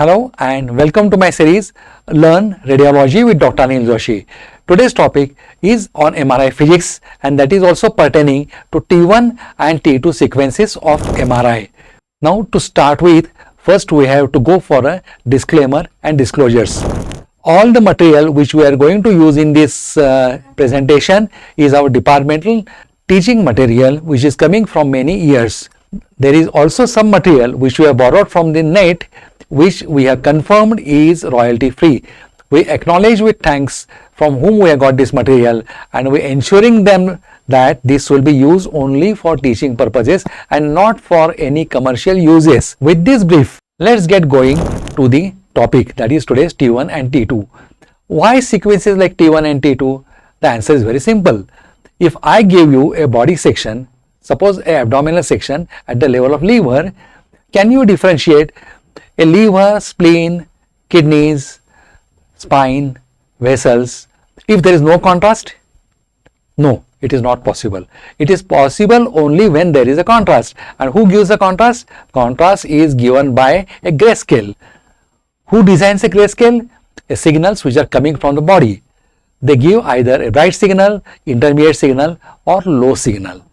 Hello and welcome to my series Learn Radiology with Dr. Anil Joshi. Today's topic is on MRI physics and that is also pertaining to T1 and T2 sequences of MRI. Now to start with, first we have to go for a disclaimer and disclosures. All the material which we are going to use in this presentation is our departmental teaching material which is coming from many years. There is also some material which we have borrowed from the net which we have confirmed is royalty free. We acknowledge with thanks from whom we have got this material and we ensuring them that this will be used only for teaching purposes and not for any commercial uses. With this brief, let's get going to the topic, that is today's T1 and T2. Why sequences like T1 and T2? The answer is very simple. If I give you a body section, suppose a abdominal section at the level of liver, can you differentiate a liver, spleen, kidneys, spine, vessels if there is no contrast? No, it is not possible. It is possible only when there is a contrast. And who gives the contrast? Contrast is given by a grayscale. Who designs a grayscale? Signals which are coming from the body. They give either a bright signal, intermediate signal or low signal.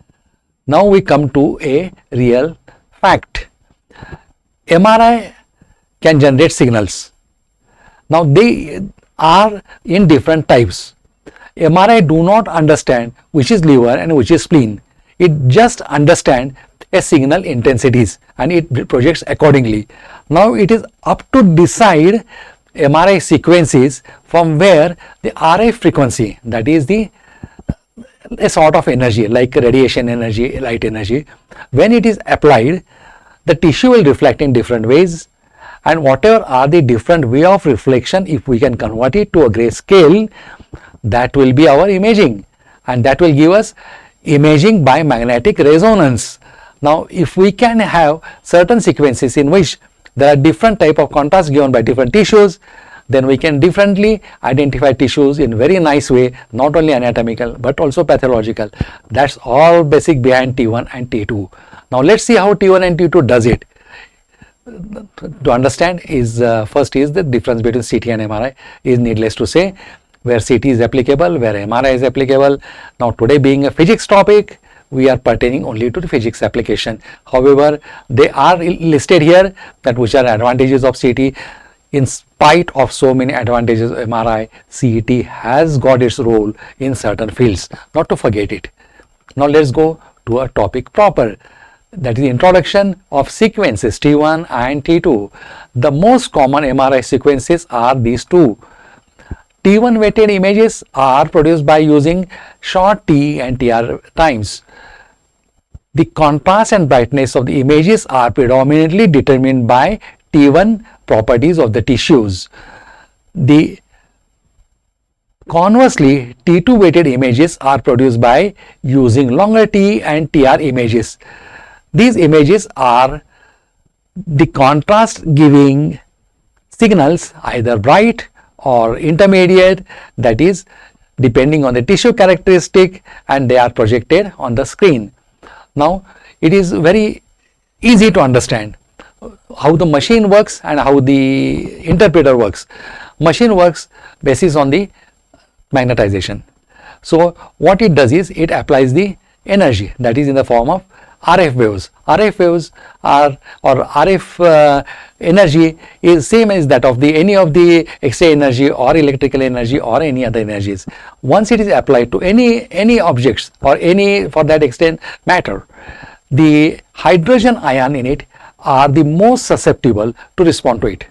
Now we come to a real fact. MRI can generate signals. Now they are in different types. MRI do not understand which is liver and which is spleen. It just understands a signal intensities and it projects accordingly. Now it is up to decide MRI sequences from where the RF frequency, that is a sort of energy like radiation energy, light energy, when it is applied, the tissue will reflect in different ways, and whatever are the different way of reflection, if we can convert it to a grayscale, that will be our imaging, and that will give us imaging by magnetic resonance. Now if we can have certain sequences in which there are different type of contrast given by different tissues, then we can differently identify tissues in very nice way, not only anatomical but also pathological. That's all basic behind T1 and T2. Now let's see how T1 and T2 does it. To understand is first is the difference between CT and MRI is needless to say, where CT is applicable, where MRI is applicable. Now today being a physics topic, we are pertaining only to the physics application. However, they are listed here that which are advantages of CT. In spite of so many advantages of MRI, CT has got its role in certain fields, not to forget it. Now let's go to a topic proper, that is the introduction of sequences T1 and T2. The most common MRI sequences are these two. T1 weighted images are produced by using short T and TR times. The contrast and brightness of the images are predominantly determined by T1 properties of the tissues. Conversely, T2 weighted images are produced by using longer T and TR images. These images are the contrast giving signals, either bright or intermediate, that is depending on the tissue characteristic, and they are projected on the screen. Now it is very easy to understand how the machine works and how the interpreter works. Machine works basis on the magnetization. So what it does is it applies the energy, that is in the form of RF waves. RF waves are, or RF energy is same as that of any of the X-ray energy or electrical energy or any other energies. Once it is applied to any objects or any, for that extent, matter, the hydrogen ion in it are the most susceptible to respond to it.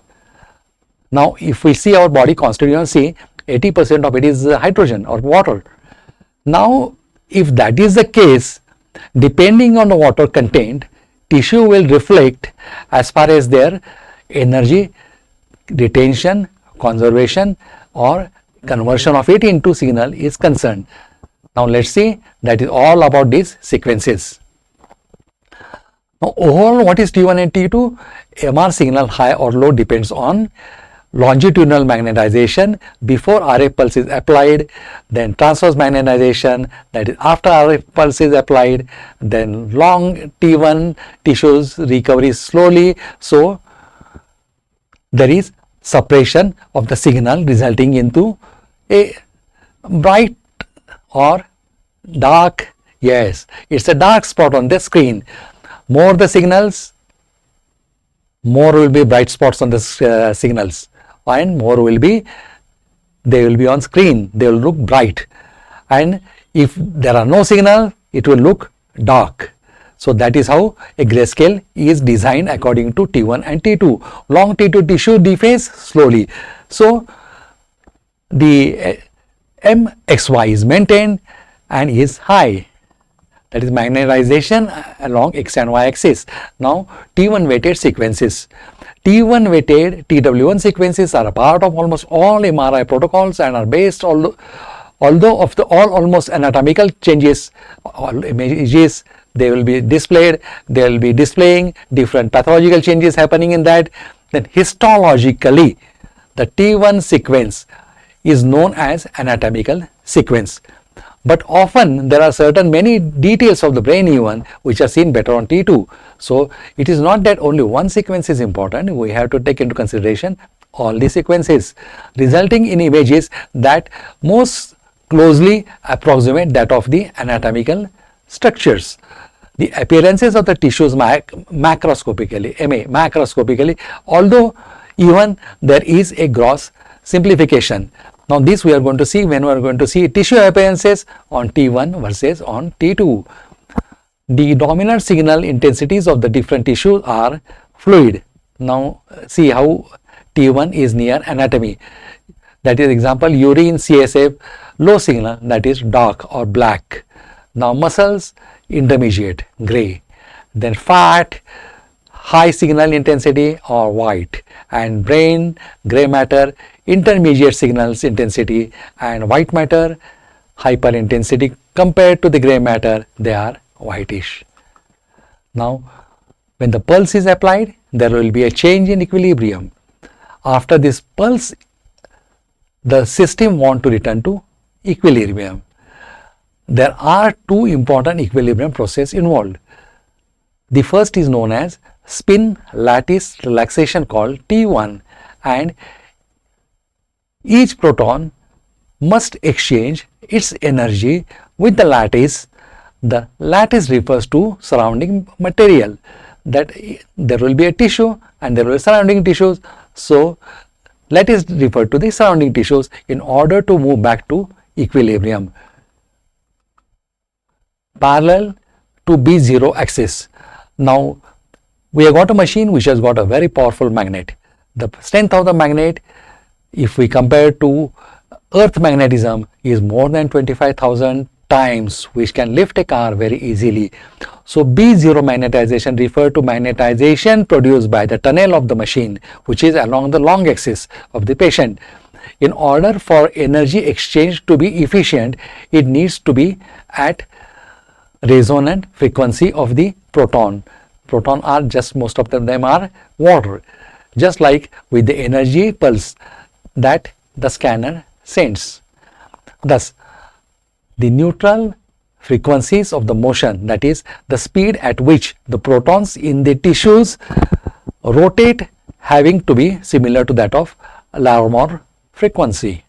Now if we see our body constituency, 80% of it is hydrogen or water. Now if that is the case, depending on the water content, tissue will reflect as far as their energy retention, conservation or conversion of it into signal is concerned. Now let's see, that is all about these sequences. Now overall, what is T1 and T2? MR signal high or low depends on longitudinal magnetization before RF pulse is applied, then transverse magnetization, that is after RF pulse is applied, then long T1 tissues recovery slowly. So there is suppression of the signal resulting into a bright or dark, yes, it's a dark spot on the screen. More the signals, more will be bright spots on the signals, and more will be, they will be on screen, they will look bright, and if there are no signal, it will look dark. So that is how a grayscale is designed according to T1 and T2. Long T2 tissue dephase slowly. So the MXY is maintained and is high. That is magnetization along X and Y axis. Now T1 weighted sequences. T1 weighted TW1 sequences are a part of almost all M.R.I. protocols and are based although of the all almost anatomical changes, all images, they will be displayed, they will be displaying different pathological changes happening in that. Then histologically, the T1 sequence is known as anatomical sequence. But often there are certain many details of the brain even which are seen better on T2. So it is not that only one sequence is important, we have to take into consideration all the sequences, resulting in images that most closely approximate that of the anatomical structures. The appearances of the tissues macroscopically, although even there is a gross simplification. Now this we are going to see when we are going to see tissue appearances on T1 versus on T2. The dominant signal intensities of the different tissues are fluid. Now see how T1 is near anatomy. That is example urine, CSF, low signal, that is dark or black. Now muscles, intermediate, gray. Then fat, high signal intensity or white, and brain, gray matter, intermediate signals intensity, and white matter, hyper intensity. Compared to the gray matter, they are whitish. Now when the pulse is applied, there will be a change in equilibrium. After this pulse, the system wants to return to equilibrium. There are two important equilibrium processes involved. The first is known as spin lattice relaxation called T1, and each proton must exchange its energy with the lattice. The lattice refers to surrounding material, that there will be a tissue and there will be surrounding tissues. So lattice refers to the surrounding tissues in order to move back to equilibrium. Parallel to B0 axis. Now we have got a machine which has got a very powerful magnet. The strength of the magnet, if we compare to earth magnetism, is more than 25,000 times, which can lift a car very easily. So B0 magnetization refers to magnetization produced by the tunnel of the machine, which is along the long axis of the patient. In order for energy exchange to be efficient, it needs to be at resonant frequency of the proton. Proton are just, most of them are water, just like with the energy pulse that the scanner sends. Thus the neutral frequencies of the motion, that is the speed at which the protons in the tissues rotate, having to be similar to that of Larmor frequency.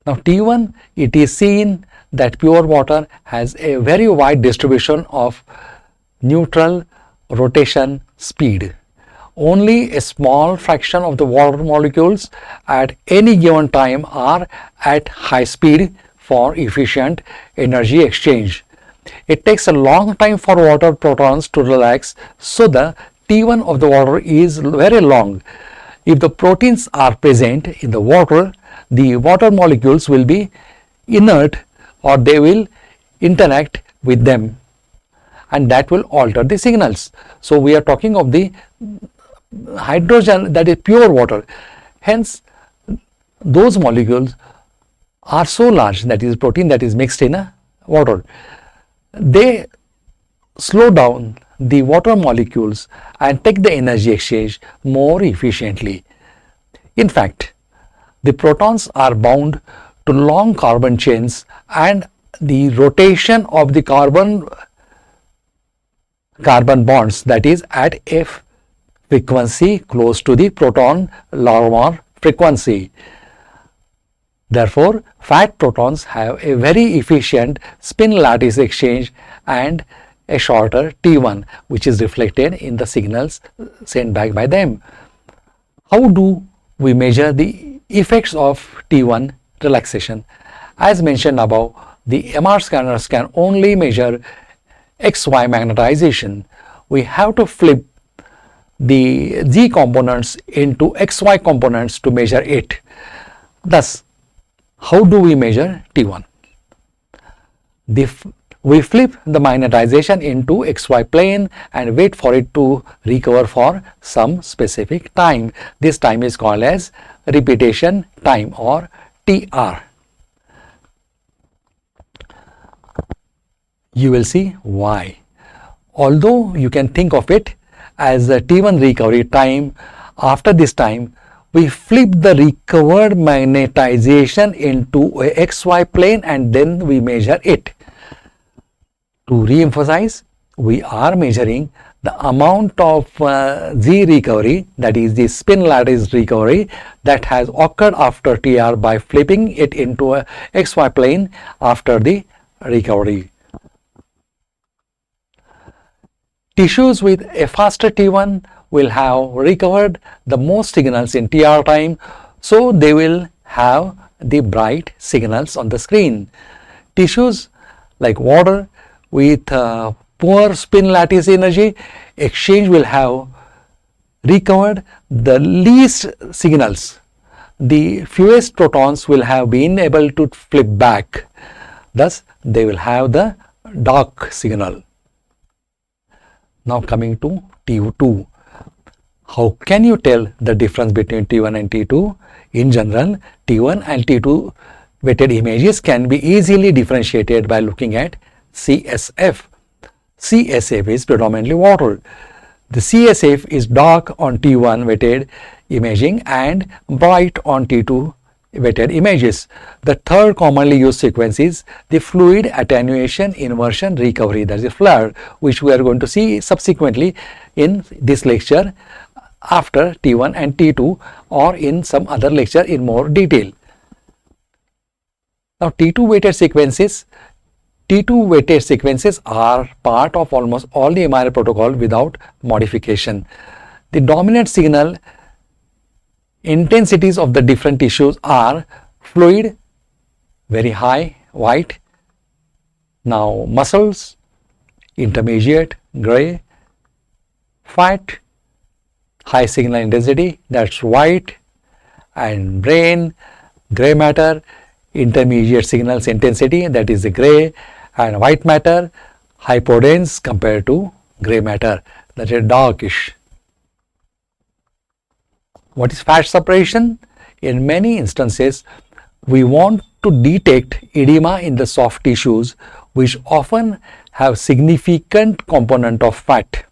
Now T1, it is seen that pure water has a very wide distribution of neutral rotation speed. Only a small fraction of the water molecules at any given time are at high speed for efficient energy exchange. It takes a long time for water protons to relax, so the T1 of the water is very long. If the proteins are present in the water molecules will be inert, or they will interact with them, and that will alter the signals. So we are talking of the hydrogen, that is pure water. Hence those molecules are so large, that is protein that is mixed in a water. They slow down the water molecules and take the energy exchange more efficiently. In fact, the protons are bound to long carbon chains, and the rotation of the carbon bonds, that is at a frequency close to the proton Larmor frequency. Therefore, fat protons have a very efficient spin lattice exchange and a shorter T1, which is reflected in the signals sent back by them. How do we measure the effects of T1 relaxation? As mentioned above, the MR scanners can only measure XY magnetization. We have to flip the Z components into XY components to measure it. Thus, how do we measure T1? We flip the magnetization into XY plane and wait for it to recover for some specific time. This time is called as repetition time or TR. You will see why. Although you can think of it as the T1 recovery time, after this time we flip the recovered magnetization into a XY plane and then we measure it. To re-emphasize, we are measuring the amount of Z recovery, that is the spin lattice recovery, that has occurred after TR by flipping it into a XY plane after the recovery. Tissues with a faster T1 will have recovered the most signals in TR time, so they will have the bright signals on the screen. Tissues like water with poor spin lattice energy exchange will have recovered the least signals. The fewest protons will have been able to flip back. Thus, they will have the dark signal. Now coming to T2. How can you tell the difference between T1 and T2? In general, T1 and T2 weighted images can be easily differentiated by looking at CSF. CSF is predominantly water. The CSF is dark on T1 weighted imaging and bright on T2 weighted images. The third commonly used sequence is the fluid attenuation inversion recovery, that is FLIR, which we are going to see subsequently in this lecture after T1 and T2 or in some other lecture in more detail. Now T2 weighted sequences are part of almost all the M.R.I. protocol without modification. The dominant signal intensities of the different tissues are fluid, very high, white, now muscles, intermediate, gray, fat, high signal intensity, that's white, and brain, gray matter, intermediate signals intensity, that is the gray, and white matter, hypodense compared to gray matter, that is darkish. What is fat separation? In many instances, we want to detect edema in the soft tissues, which often have significant component of fat.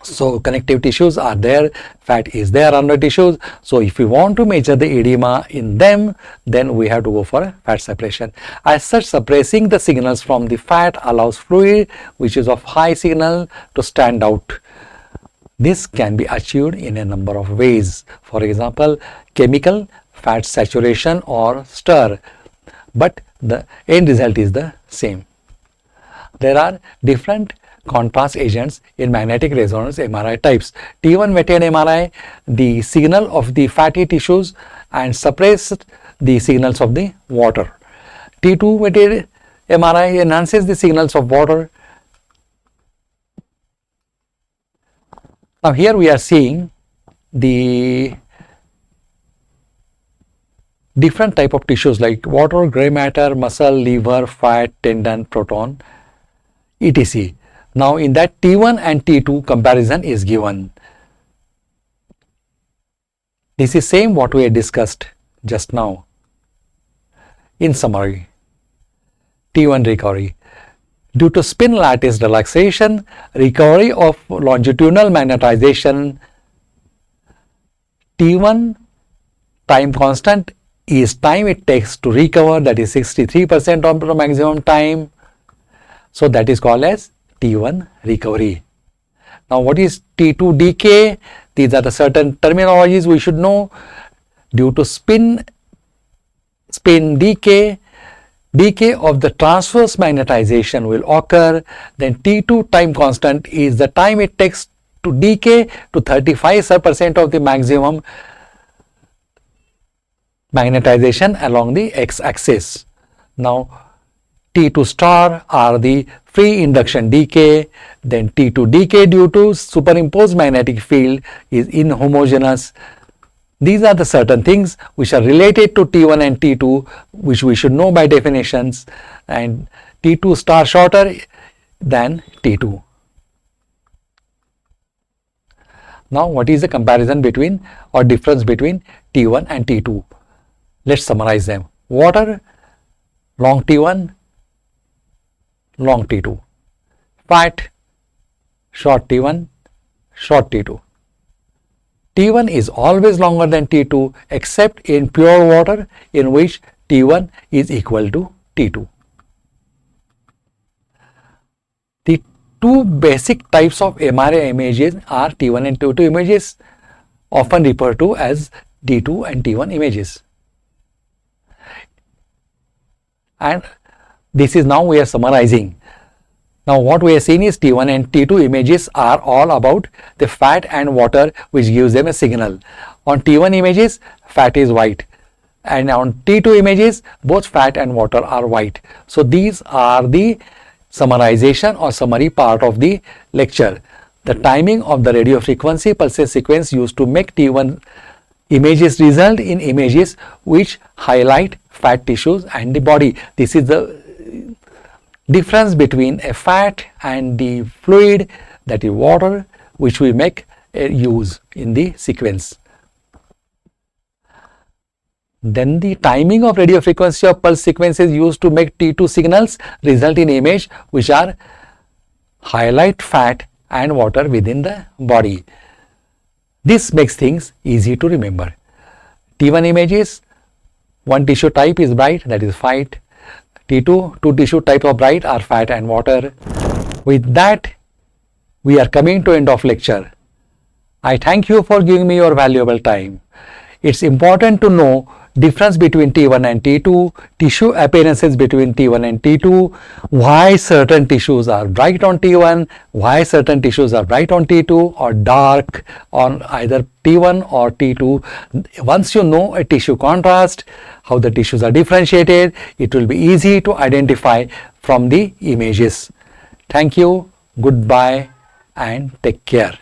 So connective tissues are there, fat is there under tissues. So if we want to measure the edema in them, then we have to go for fat separation. As such, suppressing the signals from the fat allows fluid, which is of high signal, to stand out. This can be achieved in a number of ways. For example, chemical, fat saturation or stir, but the end result is the same. There are different contrast agents in magnetic resonance MRI types. T1 weighted MRI, the signal of the fatty tissues and suppressed the signals of the water. T2 weighted MRI enhances the signals of water. Now here we are seeing the different type of tissues like water, gray matter, muscle, liver, fat, tendon, proton, etc. Now in that T1 and T2 comparison is given. This is same what we had discussed just now. In summary, T1 recovery. Due to spin lattice relaxation, recovery of longitudinal magnetization, T1 time constant is time it takes to recover, that is 63% of the maximum time. So that is called as T1 recovery. Now what is T2 decay? These are the certain terminologies we should know. Due to spin decay, decay of the transverse magnetization will occur. Then T2 time constant is the time it takes to decay to 35% of the maximum magnetization along the x-axis. Now T2 star are the free induction decay. Then T2 decay due to superimposed magnetic field is inhomogeneous. These are the certain things which are related to T1 and T2, which we should know by definitions, and T2 star shorter than T2. Now what is the comparison between or difference between T1 and T2? Let's summarize them. Water, long T1, long T2. Fat, short T1, short T2. T1 is always longer than T2 except in pure water, in which T1 is equal to T2. The two basic types of M.R.I. images are T1 and T2 images, often referred to as D2 and T1 images. And this is now we are summarizing. Now what we are seeing is T1 and T2 images are all about the fat and water, which gives them a signal. On T1 images, fat is white, and on T2 images, both fat and water are white. So these are the summarization or summary part of the lecture. The timing of the radio frequency pulses sequence used to make T1 images result in images which highlight fat tissues and the body. This is the difference between a fat and the fluid, that is water, which we make use in the sequence. Then the timing of radio frequency of pulse sequences used to make T2 signals result in image which are highlight fat and water within the body. This makes things easy to remember. T1 images, one tissue type is bright, that is fat. T2, two tissue type of bright are fat and water. With that, we are coming to end of lecture. I thank you for giving me your valuable time. It's important to know difference between T1 and T2, tissue appearances between T1 and T2, why certain tissues are bright on T1, why certain tissues are bright on T2 or dark on either T1 or T2. Once you know a tissue contrast, how the tissues are differentiated, it will be easy to identify from the images. Thank you, goodbye and take care.